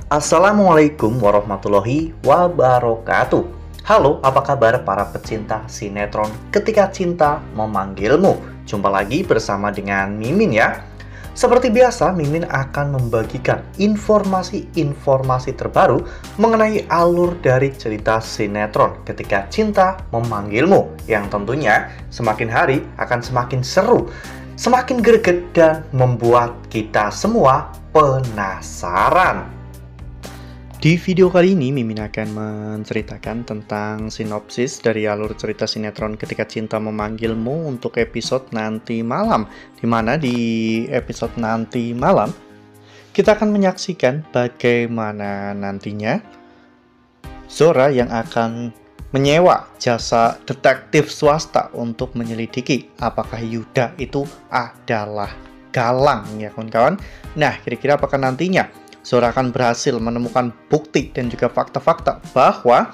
Assalamualaikum warahmatullahi wabarakatuh. Halo, apa kabar para pecinta sinetron Ketika Cinta Memanggilmu? Jumpa lagi bersama dengan Mimin ya. Seperti biasa, Mimin akan membagikan informasi-informasi terbaru mengenai alur dari cerita sinetron Ketika Cinta Memanggilmu, yang tentunya semakin hari akan semakin seru, semakin greget, dan membuat kita semua penasaran. Di video kali ini, Mimin akan menceritakan tentang sinopsis dari alur cerita sinetron Ketika Cinta Memanggilmu untuk episode nanti malam. Dimana di episode nanti malam, kita akan menyaksikan bagaimana nantinya Zora yang akan menyewa jasa detektif swasta untuk menyelidiki apakah Yuda itu adalah Galang, ya kawan-kawan. Nah, kira-kira apakah nantinya Zora akan berhasil menemukan bukti dan juga fakta-fakta bahwa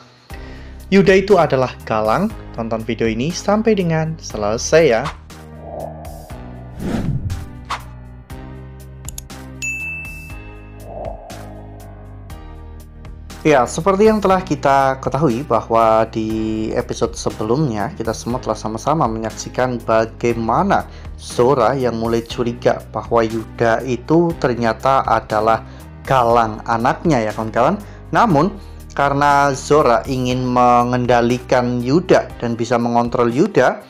Yuda itu adalah Galang? Tonton video ini sampai dengan selesai ya. Ya, seperti yang telah kita ketahui bahwa di episode sebelumnya kita semua telah sama-sama menyaksikan bagaimana Zora yang mulai curiga bahwa Yuda itu ternyata adalah Galang anaknya, ya kawan-kawan. Namun karena Zora ingin mengendalikan Yuda dan bisa mengontrol Yuda,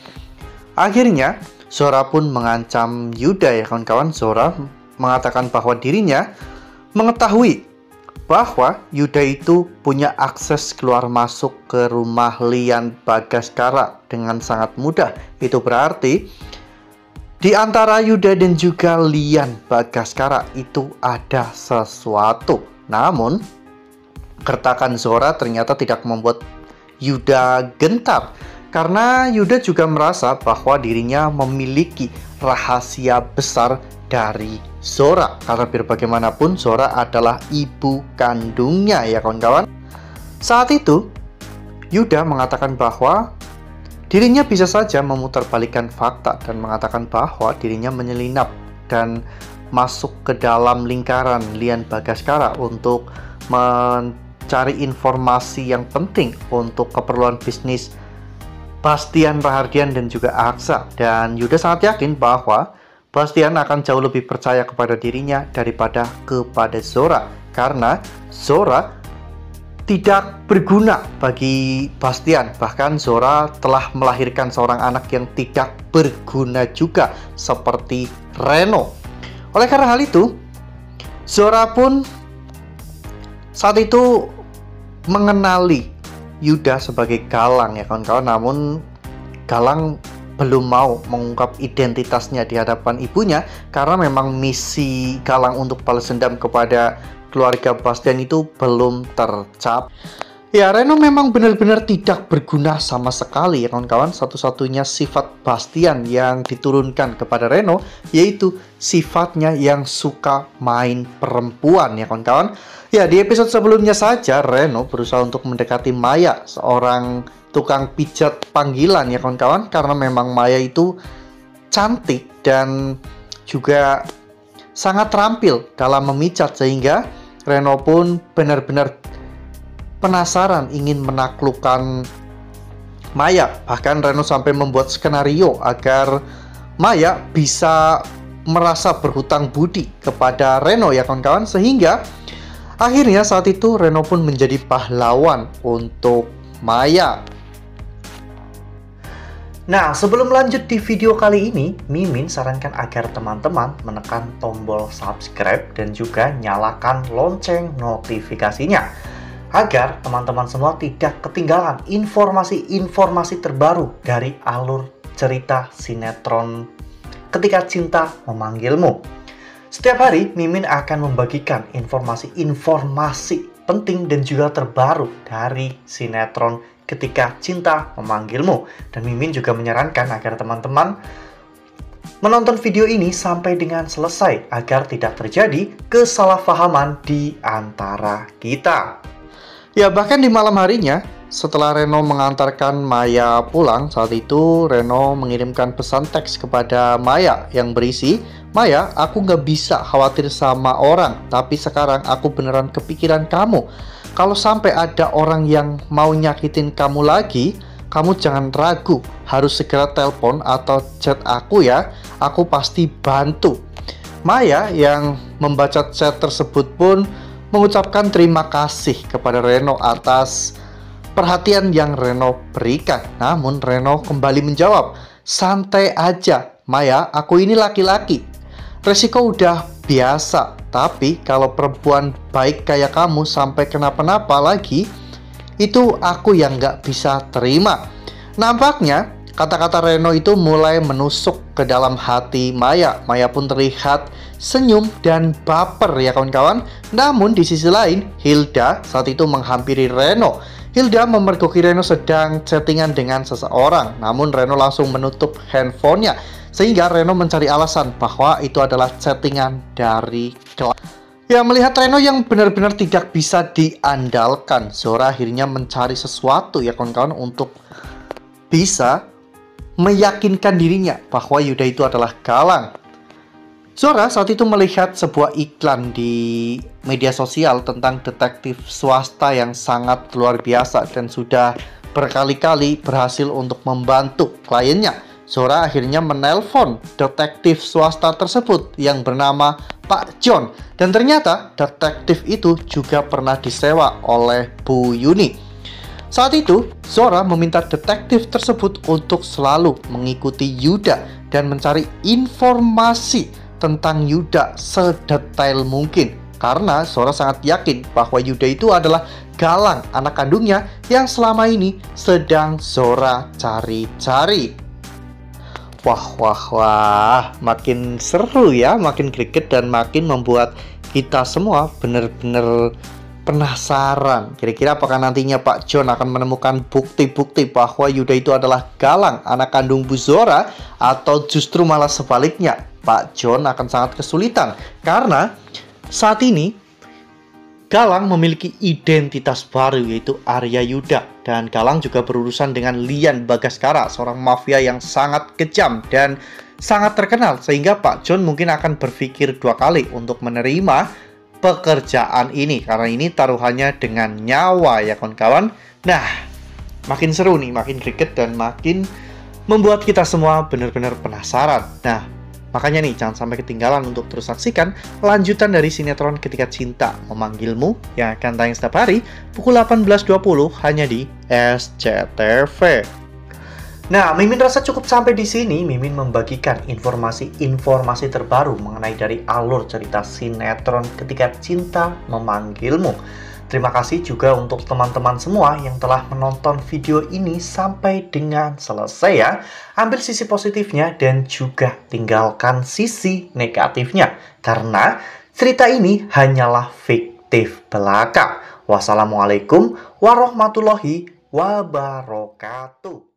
akhirnya Zora pun mengancam Yuda, ya kawan-kawan. Zora mengatakan bahwa dirinya mengetahui bahwa Yuda itu punya akses keluar masuk ke rumah Lian Bagaskara dengan sangat mudah. Itu berarti di antara Yuda dan juga Lian Bagaskara itu ada sesuatu. Namun gertakan Zora ternyata tidak membuat Yuda gentar, karena Yuda juga merasa bahwa dirinya memiliki rahasia besar dari Zora. Karena biar bagaimanapun Zora adalah ibu kandungnya, ya kawan-kawan. Saat itu Yuda mengatakan bahwa dirinya bisa saja memutarbalikkan fakta dan mengatakan bahwa dirinya menyelinap dan masuk ke dalam lingkaran Lian Bagaskara untuk mencari informasi yang penting untuk keperluan bisnis Bastian Rahardian dan juga Aksa. Dan Yuda sangat yakin bahwa Bastian akan jauh lebih percaya kepada dirinya daripada kepada Zora, karena Zora tidak berguna bagi Bastian. Bahkan Zora telah melahirkan seorang anak yang tidak berguna juga, seperti Reno. Oleh karena hal itu, Zora pun saat itu mengenali Yuda sebagai Galang, ya kawan-kawan. Namun Galang belum mau mengungkap identitasnya di hadapan ibunya, karena memang misi Galang untuk balas dendam kepada keluarga Bastian itu belum tercapai. Ya, Reno memang benar-benar tidak berguna sama sekali, ya kawan-kawan. Satu-satunya sifat Bastian yang diturunkan kepada Reno yaitu sifatnya yang suka main perempuan, ya kawan-kawan. Ya, di episode sebelumnya saja Reno berusaha untuk mendekati Maya, seorang tukang pijat panggilan, ya kawan-kawan, karena memang Maya itu cantik dan juga sangat terampil dalam memijat, sehingga Reno pun benar-benar penasaran ingin menaklukkan Maya. Bahkan Reno sampai membuat skenario agar Maya bisa merasa berhutang budi kepada Reno, ya kawan-kawan, sehingga akhirnya saat itu Reno pun menjadi pahlawan untuk Maya. Nah, sebelum lanjut di video kali ini, Mimin sarankan agar teman-teman menekan tombol subscribe dan juga nyalakan lonceng notifikasinya, agar teman-teman semua tidak ketinggalan informasi-informasi terbaru dari alur cerita sinetron Ketika Cinta Memanggilmu. Setiap hari, Mimin akan membagikan informasi-informasi penting dan juga terbaru dari sinetron Ketika Cinta Memanggilmu. Dan Mimin juga menyarankan agar teman-teman menonton video ini sampai dengan selesai, agar tidak terjadi kesalahpahaman di antara kita. Ya, bahkan di malam harinya Setelah Reno mengantarkan Maya pulang, saat itu Reno mengirimkan pesan teks kepada Maya yang berisi, "Maya, aku nggak bisa khawatir sama orang, tapi sekarang aku beneran kepikiran kamu. Kalau sampai ada orang yang mau nyakitin kamu lagi, kamu jangan ragu, harus segera telepon atau chat aku ya, aku pasti bantu." Maya yang membaca chat tersebut pun mengucapkan terima kasih kepada Reno atas perhatian yang Reno berikan. Namun Reno kembali menjawab, "Santai aja, Maya, aku ini laki-laki. Resiko udah biasa, tapi kalau perempuan baik kayak kamu sampai kenapa-napa lagi, itu aku yang nggak bisa terima." Nampaknya kata-kata Reno itu mulai menusuk ke dalam hati Maya. Maya pun terlihat senyum dan baper ya kawan-kawan. Namun di sisi lain, Hilda saat itu menghampiri Reno. Hilda memergoki Reno sedang chattingan dengan seseorang. Namun Reno langsung menutup handphonenya, sehingga Reno mencari alasan bahwa itu adalah chattingan dari kelas. Ya, melihat Reno yang benar-benar tidak bisa diandalkan, Zora akhirnya mencari sesuatu ya kawan-kawan untuk bisa meyakinkan dirinya bahwa Yuda itu adalah Galang. Zora saat itu melihat sebuah iklan di media sosial tentang detektif swasta yang sangat luar biasa dan sudah berkali-kali berhasil untuk membantu kliennya. Zora akhirnya menelpon detektif swasta tersebut yang bernama Pak John, dan ternyata detektif itu juga pernah disewa oleh Bu Yuni. Saat itu, Zora meminta detektif tersebut untuk selalu mengikuti Yuda dan mencari informasi tentang Yuda sedetail mungkin. Karena Zora sangat yakin bahwa Yuda itu adalah Galang, anak kandungnya yang selama ini sedang Zora cari-cari. Wah, makin seru ya, makin greget dan makin membuat kita semua benar-benar penasaran. Kira-kira apakah nantinya Pak John akan menemukan bukti-bukti bahwa Yuda itu adalah Galang, anak kandung Bu Zora, atau justru malah sebaliknya, Pak John akan sangat kesulitan karena saat ini Galang memiliki identitas baru yaitu Arya Yuda, dan Galang juga berurusan dengan Lian Bagaskara, seorang mafia yang sangat kejam dan sangat terkenal, sehingga Pak John mungkin akan berpikir dua kali untuk menerima pekerjaan ini karena ini taruhannya dengan nyawa ya kawan-kawan. Nah, makin seru nih, makin greget dan makin membuat kita semua benar-benar penasaran. Nah, makanya nih jangan sampai ketinggalan untuk terus saksikan lanjutan dari sinetron Ketika Cinta Memanggilmu yang akan tayang setiap hari pukul 18.20 hanya di SCTV. Nah, Mimin rasa cukup sampai di sini. Mimin membagikan informasi-informasi terbaru mengenai dari alur cerita sinetron Ketika Cinta Memanggilmu. Terima kasih juga untuk teman-teman semua yang telah menonton video ini sampai dengan selesai ya. Ambil sisi positifnya dan juga tinggalkan sisi negatifnya. Karena cerita ini hanyalah fiktif belaka. Wassalamualaikum warahmatullahi wabarakatuh.